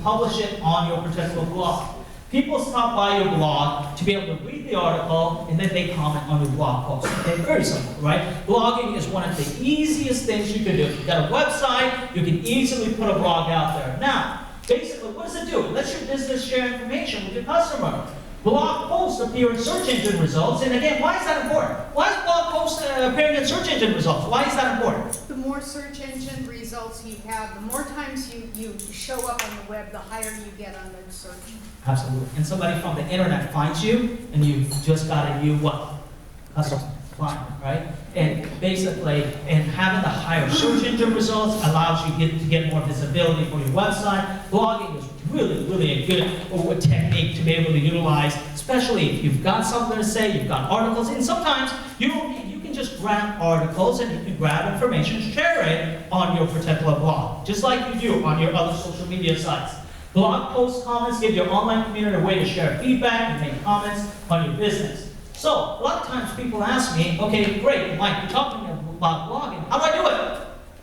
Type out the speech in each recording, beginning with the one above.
publish it on your particular blog. People stop by your blog to be able to read the article, and then they comment on your blog post. Okay, very simple, right? Blogging is one of the easiest things you can do. If you've got a website, you can easily put a blog out there. Now, basically, what does it do? It lets your business share information with your customer. Blog posts appear in search engine results, and again, why is that important? Why is blog posts appearing in search engine results? Why is that important? The more search engine results you have, the more times you show up on the web, the higher you get on the search. Absolutely. And somebody from the internet finds you, and you've just got a new what? Customer client, right? And basically, and having the higher search engine results allows you to get more visibility for your website. Blogging is really a good technique to be able to utilize, especially if you've got something to say, you've got articles, and sometimes you can just grab articles and you can grab information, share it on your particular blog, just like you do on your other social media sites. Blog post comments give your online community a way to share feedback and make comments on your business. So, a lot of times people ask me, okay, great, Mike, you're talking about blogging. How do I do it?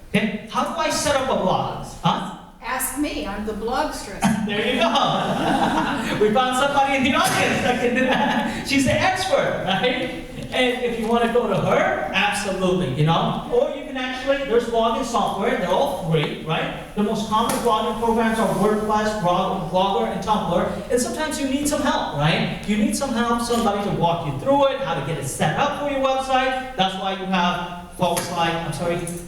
Okay, how do I set up a blog? Huh? Ask me, I'm the blogstress. There you go. We found somebody in the audience that can do that. She's the expert, right? And if you want to go to her, absolutely, you know. Or you can actually, there's blogging software, they're all free, right? The most common blogging programs are WordPress, Blogger, and Tumblr. And sometimes you need some help, right? You need some help, somebody to walk you through it, how to get it set up for your website. That's why you have folks like,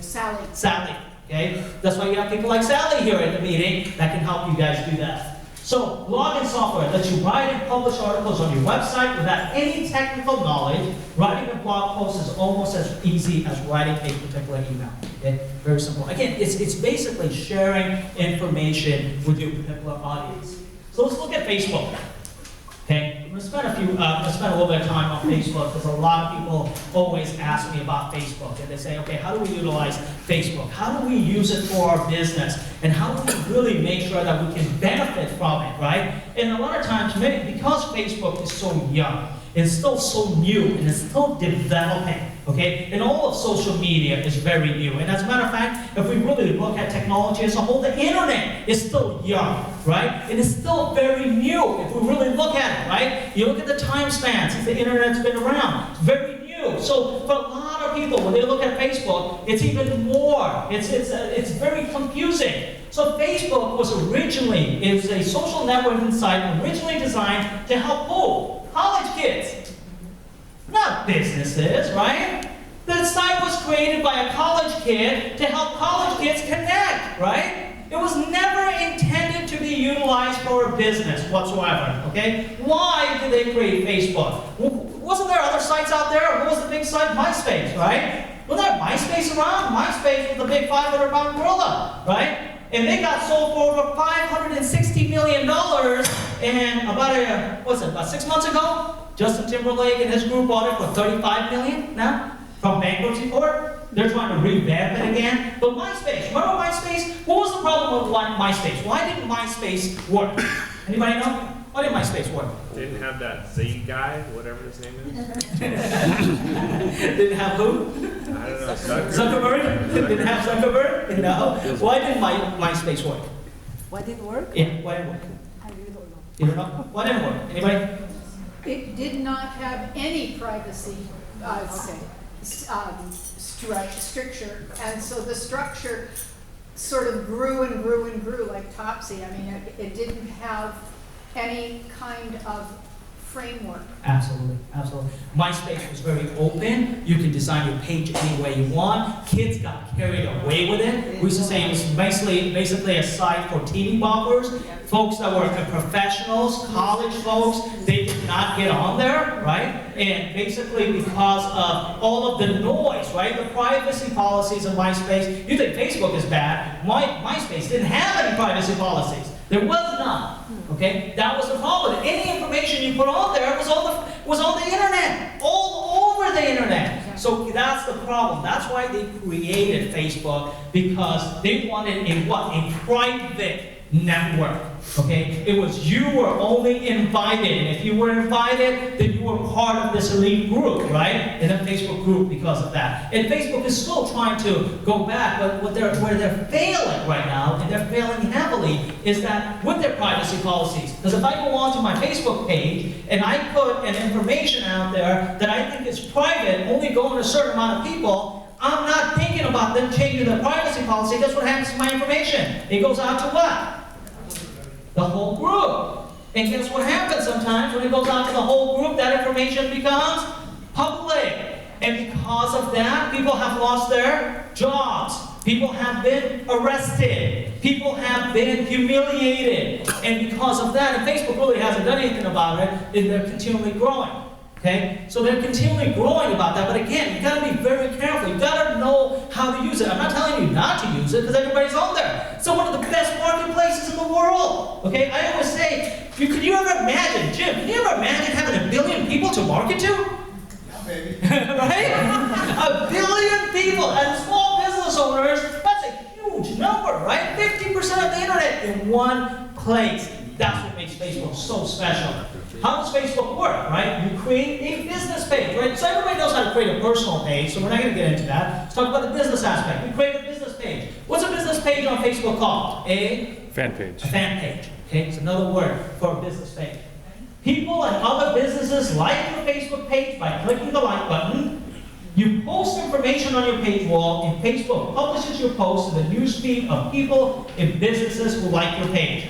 Sally. Okay? That's why you have people like Sally here at the meeting that can help you guys do that. So, blogging software lets you write and publish articles on your website without any technical knowledge. Writing a blog post is almost as easy as writing a particular email. Okay? Very simple. Again, it's basically sharing information with your particular audience. So let's look at Facebook. Okay, I'm going to spend a little bit of time on Facebook because a lot of people always ask me about Facebook, and they say, okay, how do we utilize Facebook? How do we use it for our business? And how do we really make sure that we can benefit from it, right? And a lot of times, because Facebook is so young, it's still so new, and it's still developing, okay? And all of social media is very new. And as a matter of fact, if we really look at technology as a whole, the internet is still young, right? It is still very new if we really look at it, right? You look at the time span since the internet's been around, it's very new. So for a lot of people, when they look at Facebook, it's even more. It's very confusing. So Facebook was a social networking site originally designed to help who? College kids, not businesses, right? The site was created by a college kid to help college kids connect, right? It was never intended to be utilized for a business whatsoever, okay? Why did they create Facebook? Wasn't there other sites out there? What was the big site? MySpace, right? Wasn't there MySpace around? MySpace was the big 500-pound gorilla, right? And they got sold for over $560 million, and about 6 months ago, Justin Timberlake and his group bought it for $35 million now from bankruptcy court. They're trying to revamp it again. But MySpace, remember MySpace? What was the problem with MySpace? Why didn't MySpace work? Anybody know? Why didn't MySpace work? Didn't have that Z guy, whatever his name is. Didn't have who? I don't know. Zuckerberg? Didn't have Zuckerberg? No. Why didn't MySpace work? Why didn't it work? Yeah, why didn't it work? I really don't know. You don't know? Why didn't it work? Anybody? It did not have any privacy structure, and so the structure sort of grew and grew and grew like Topsy. I mean, it didn't have any kind of framework. Absolutely, absolutely. MySpace was very open. You can design your page any way you want. Kids got carried away with it. We used to say it was basically a site for teeny boppers, folks that were professionals, college folks. They did not get on there, right? And basically because of all of the noise, right? The privacy policies of MySpace. You think Facebook is bad. MySpace didn't have any privacy policies. There was none. Okay, that was the problem. Any information you put on there was on the internet, all over the internet. So that's the problem. That's why they created Facebook, because they wanted a private network. Okay? It was you were only invited. And if you were invited, then you were part of this elite group, right? In a Facebook group because of that. And Facebook is still trying to go back, but where they're failing right now, and they're failing heavily, is that with their privacy policies. Because if I go onto my Facebook page and I put an information out there that I think is private, only going to a certain amount of people, I'm not thinking about them changing their privacy policy. Guess what happens to my information? It goes out to what? The whole group. And guess what happens sometimes when it goes out to the whole group? That information becomes public. And because of that, people have lost their jobs. People have been arrested. People have been humiliated. And because of that, and Facebook really hasn't done anything about it, and they're continually growing. Okay? So they're continually growing about that, but again, you gotta be very careful. You gotta know how to use it. I'm not telling you not to use it, because everybody's on there. It's one of the best marketplaces in the world. Okay? I always say, could you ever imagine, Jim, can you ever imagine having 1 billion people to market to? Yeah, baby. Right? 1 billion people, and small business owners, that's a huge number, right? 50% of the internet in one place. That's what makes Facebook so special. How does Facebook work, right? You create a business page, right? So everybody knows how to create a personal page, so we're not going to get into that. Let's talk about the business aspect. We create a business page. What's a business page on Facebook called? A Fan page. fan page. Okay, it's another word for a business page. People and other businesses like your Facebook page by clicking the like button. You post information on your page wall, and Facebook publishes your post in the newsfeed of people and businesses who like your page.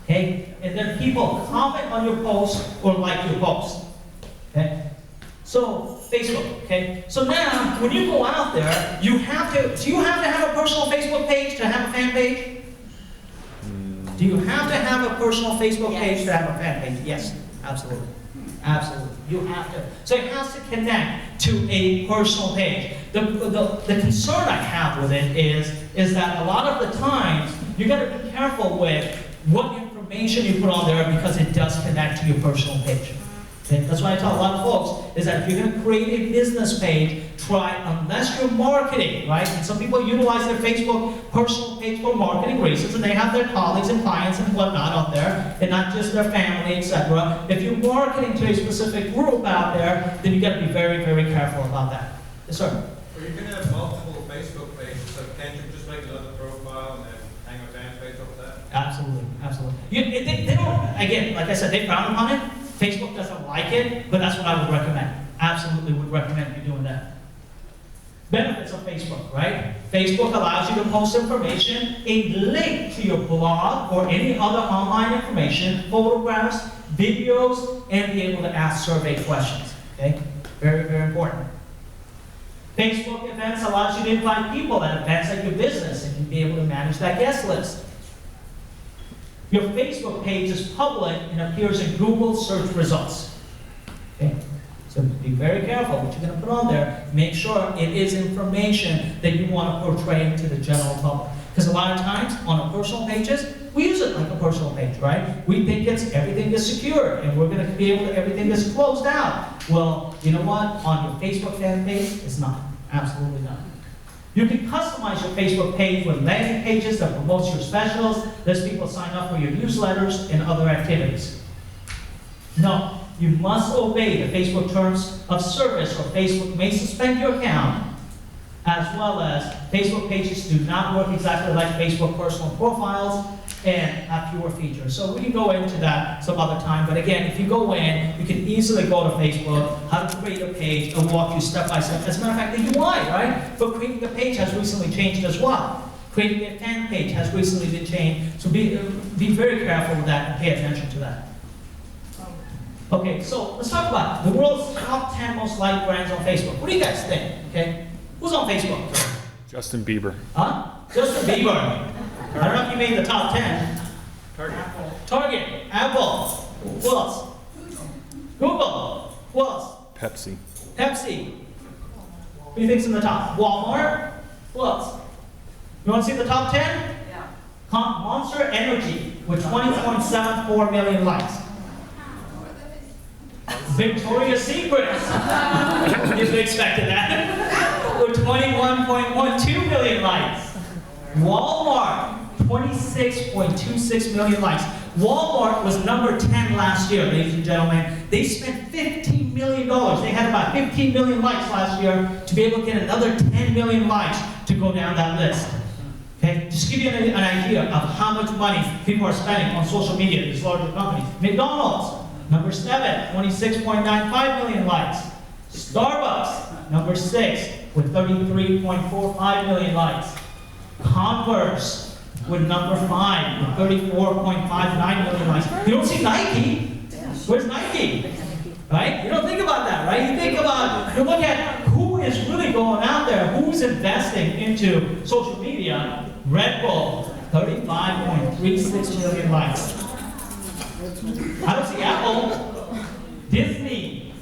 Okay? And then people comment on your post or like your post. Okay? So, Facebook, okay? So now, when you go out there, do you have to have a personal Facebook page to have a fan page? Do you have to have a personal Facebook page to have a fan page? Yes, absolutely. Absolutely. You have to. So it has to connect to a personal page. The concern I have with it is that a lot of the times, you got to be careful with what information you put on there, because it does connect to your personal page. Okay? That's why I tell a lot of folks, is that if you're going to create a business page, try, unless you're marketing, right? And some people utilize their Facebook personal page for marketing reasons, and they have their colleagues and clients and whatnot out there, and not just their family, etc. If you're marketing to a specific group out there, then you got to be very, very careful about that. Yes, sir? Well, you can have multiple Facebook pages, so can't you just make another profile and then hang a fan page over that? Absolutely, absolutely. They don't, again, like I said, they frown upon it. Facebook doesn't like it, but that's what I would recommend. Absolutely would recommend you doing that. Benefits of Facebook, right? Facebook allows you to post information, a link to your blog or any other online information, photographs, videos, and be able to ask survey questions. Okay? Very, very important. Facebook events allows you to invite people at events at your business, and you'll be able to manage that guest list. Your Facebook page is public and appears in Google search results. Okay? So be very careful what you're going to put on there. Make sure it is information that you want to portray to the general public. Because a lot of times on our personal pages, we use it like a personal page, right? We think everything is secure and we're going to be able to, everything is closed out. Well, you know what? On your Facebook fan page, it's not. Absolutely not. You can customize your Facebook page with landing pages that promotes your specials, lets people sign up for your newsletters and other activities. No, you must obey the Facebook terms of service, or Facebook may suspend your account, as well as Facebook pages do not work exactly like Facebook personal profiles and have fewer features. So we can go into that some other time, but again, if you go in, you can easily go to Facebook, how to create a page, and walk you step by step. As a matter of fact, the UI, right, for creating a page has recently changed as well. Creating a fan page has recently been changed, so be very careful with that and pay attention to that. Okay, so let's talk about the world's top 10 most liked brands on Facebook. What do you guys think? Okay, who's on Facebook? Justin Bieber. Huh? Justin Bieber. I don't know if you made the top 10. Target. Apple. Who else? Google. Who else? Pepsi. Pepsi. Who do you think's in the top? Walmart. Who else? You want to see the top 10? Yeah. Monster Energy with 20.74 million likes. Victoria's Secret. You'd have expected that. With 21.12 million likes. Walmart, 26.26 million likes. Walmart was number 10 last year, ladies and gentlemen. They spent $15 million. They had about 15 million likes last year to be able to get another 10 million likes to go down that list. Okay, just to give you an idea of how much money people are spending on social media, these larger companies. McDonald's, number 7, 26.95 million likes. Starbucks, number 6, with 33.45 million likes. Converse, with number 5, with 34.59 million likes. You don't see Nike. Where's Nike? Right? You don't think about that, right? You think about, you look at who is really going out there, who's investing into social media. Red Bull, 35.36 million likes. I don't see Apple. Disney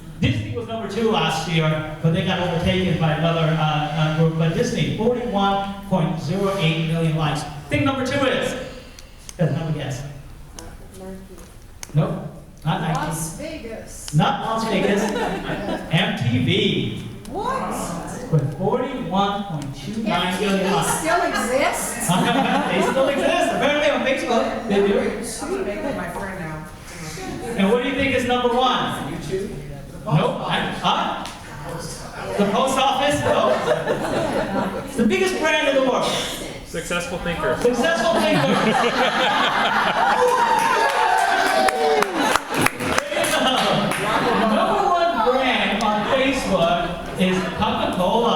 was number 2 last year, but they got overtaken by another group. But Disney, 41.08 million likes. I think number 2 is. Doesn't have a guess. Nope, not Nike. Las Vegas. Not Las Vegas. MTV. What? With 41.29 million MTV likes. still exists? They still exist. Apparently on Facebook, they do. I'm gonna make them my friend now. And what do you think is number 1? YouTube? Nope. Huh? The post office? Nope. It's the biggest brand in the world. Successful thinker. Successful thinker. Number 1 brand on Facebook is Coca-Cola.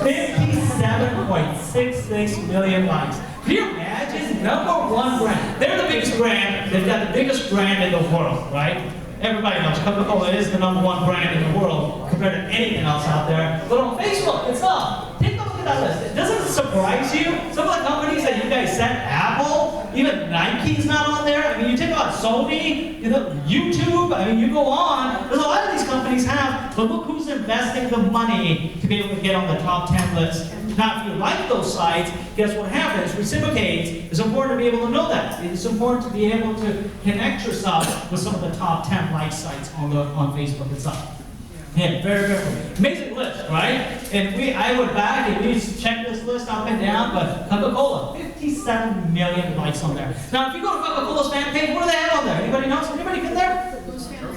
57.66 million likes. Can you imagine? Number 1 brand. They're the biggest brand. They've got the biggest brand in the world, right? Everybody knows Coca-Cola is the number 1 brand in the world compared to anything else out there. But on Facebook, it's not. Take a look at that list. Doesn't it surprise you? Some of the companies that you guys said, Apple, even Nike's not on there. I mean, you take about Sony, YouTube, I mean, you go on. There's a lot of these companies have, but look who's investing the money to be able to get on the top 10 list. Now, if you like those sites, guess what happens? Reciprocates. It's important to be able to know that. It's important to be able to connect yourself with some of the top 10 like sites on Facebook itself. Yeah, very, very amazing list, right? And I would back and we check this list up and down, but Coca-Cola, 57 million likes on there. Now, if you go to Coca-Cola's fan page, what do they have on there? Anybody knows? Anybody been there? Who's fan?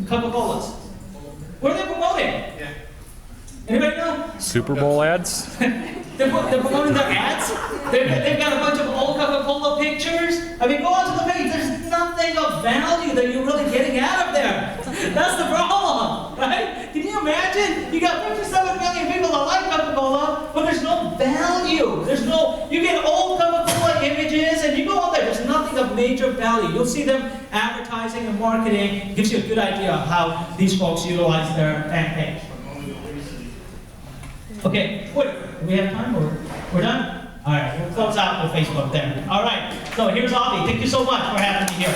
Coca-Cola's. What are they promoting? Anybody know? Super Bowl ads? They're promoting their ads. They've got a bunch of old Coca-Cola pictures. I mean, go onto the page. There's nothing of value that you're really getting out of there. That's the problem, right? Can you imagine? You got 57 million people that like Coca-Cola, but there's no value. You get old Coca-Cola images, and you go on there. There's nothing of major value. You'll see them advertising and marketing. It gives you a good idea of how these folks utilize their fan page. Okay, wait, do we have time or we're done? All right, we'll close out with Facebook then. All right, so here's Avi. Thank you so much for having me here.